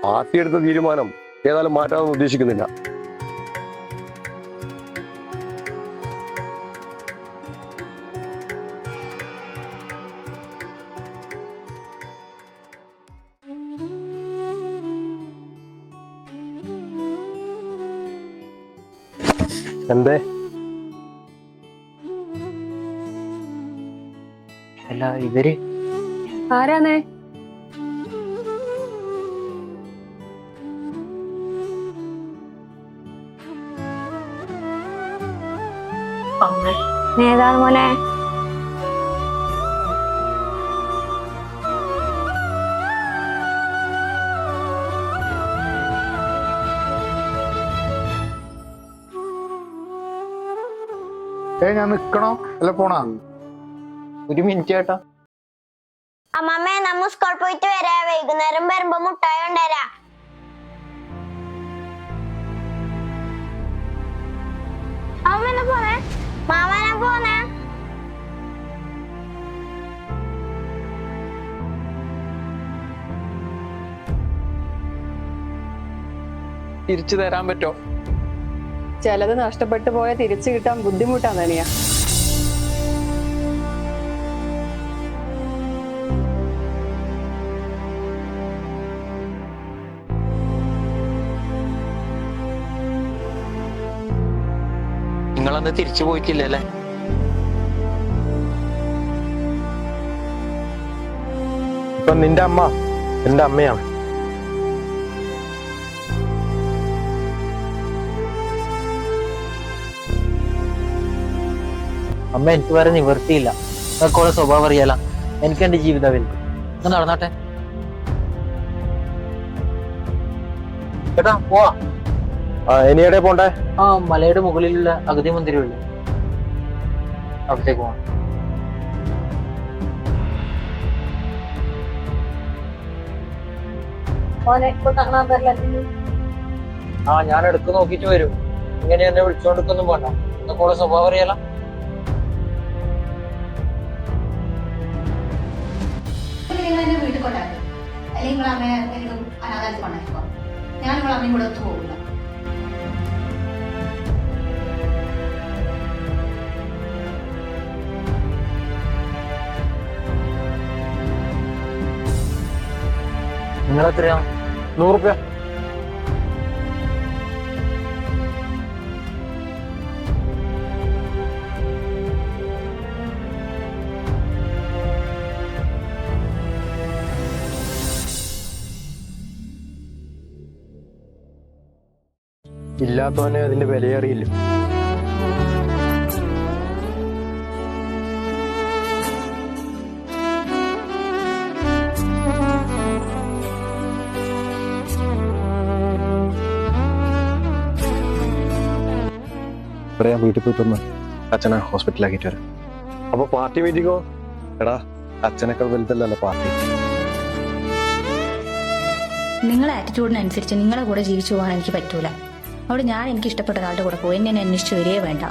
Party എടുത്ത തീരുമാനം ഏതായാലും മാറ്റാമെന്ന് ഉദ്ദേശിക്കുന്നില്ല. എന്തേ? അല്ല ഇവര് ആരാന്നേ? ഏതാണ് മോനെ? ഞാൻ നിക്കണോ അല്ല പോണോ? ഒരു മിനിറ്റ് ചേട്ടാ. അമ്മമ്മേ, നമ്മ സ്കൂൾ പോയിട്ട് വരാ. വൈകുന്നേരം വരുമ്പോ മുട്ടായി കൊണ്ടുവരാ. അമ്മനെ പോന്നെ, മാമനെ പോന്നെ. തിരിച്ചു തരാൻ പറ്റോ? ചിലത് നഷ്ടപ്പെട്ടു പോയാൽ തിരിച്ചു കിട്ടാൻ ബുദ്ധിമുട്ടാണ് തനിയാ. നിങ്ങളന്ന് തിരിച്ചു പോയിട്ടില്ലല്ലേ? ഇപ്പൊ നിന്റെ അമ്മ എന്റെ അമ്മയാണ്. അമ്മ എനിക്ക് വരെ നിവർത്തിയില്ല. നിങ്ങൾക്കോളെ സ്വഭാവം അറിയാല. എനിക്ക് എന്റെ ജീവിതം വലുത്. നിങ്ങൾ നടന്നാട്ടെ ചേട്ടാ. പോവാ. ഇനി എവിടെ പോണ്ടേ? ആ മലയുടെ മുകളിലുള്ള അഗതി മന്ദിരമില്ല, അവിടത്തേക്ക് പോവാം. ആ ഞാൻ എടുക്ക് നോക്കിട്ട് വരും. ഇങ്ങനെ എന്നെ വിളിച്ചോണ്ടിരിക്കൊന്നും വേണ്ട. നിങ്ങൾക്കോളെ സ്വഭാവം അറിയാല. നിങ്ങൾ എന്നെ വീട്ടിൽ കൊണ്ടാക്കും, അല്ലെങ്കിൽ നിങ്ങൾ അമ്മയെ ഏതെങ്കിലും അനാഥാലയത്തിൽ കൊണ്ടാക്കിക്കോ. ഞാൻ നിങ്ങൾ അമ്മയും കൂടെ ഒത്തു പോകില്ല. നിങ്ങളെത്രയാ? 100 റുപ്യ. ഇല്ലാത്തവനെ അതിന്റെ വിലയറിയില്ല. പറയാ വീട്ടിൽ പോയിട്ടൊന്ന് അച്ഛനെ ഹോസ്പിറ്റലാക്കിട്ട് വരാം. അപ്പൊ പാർട്ടി മീറ്റിങ്ങോ? എടാ, അച്ഛനൊക്കെ വലുതല്ലല്ലോ പാർട്ടി. നിങ്ങളെ ആറ്റിറ്റ്യൂഡിനനുസരിച്ച് നിങ്ങളുടെ കൂടെ ജീവിച്ചു പോകാൻ എനിക്ക് പറ്റൂല. അവിടെ ഞാൻ എനിക്ക് ഇഷ്ടപ്പെട്ട ഒരാളുടെ കൂടെ പോയി എന്നെ അന്വേഷിച്ച് വരികയേ വേണ്ട.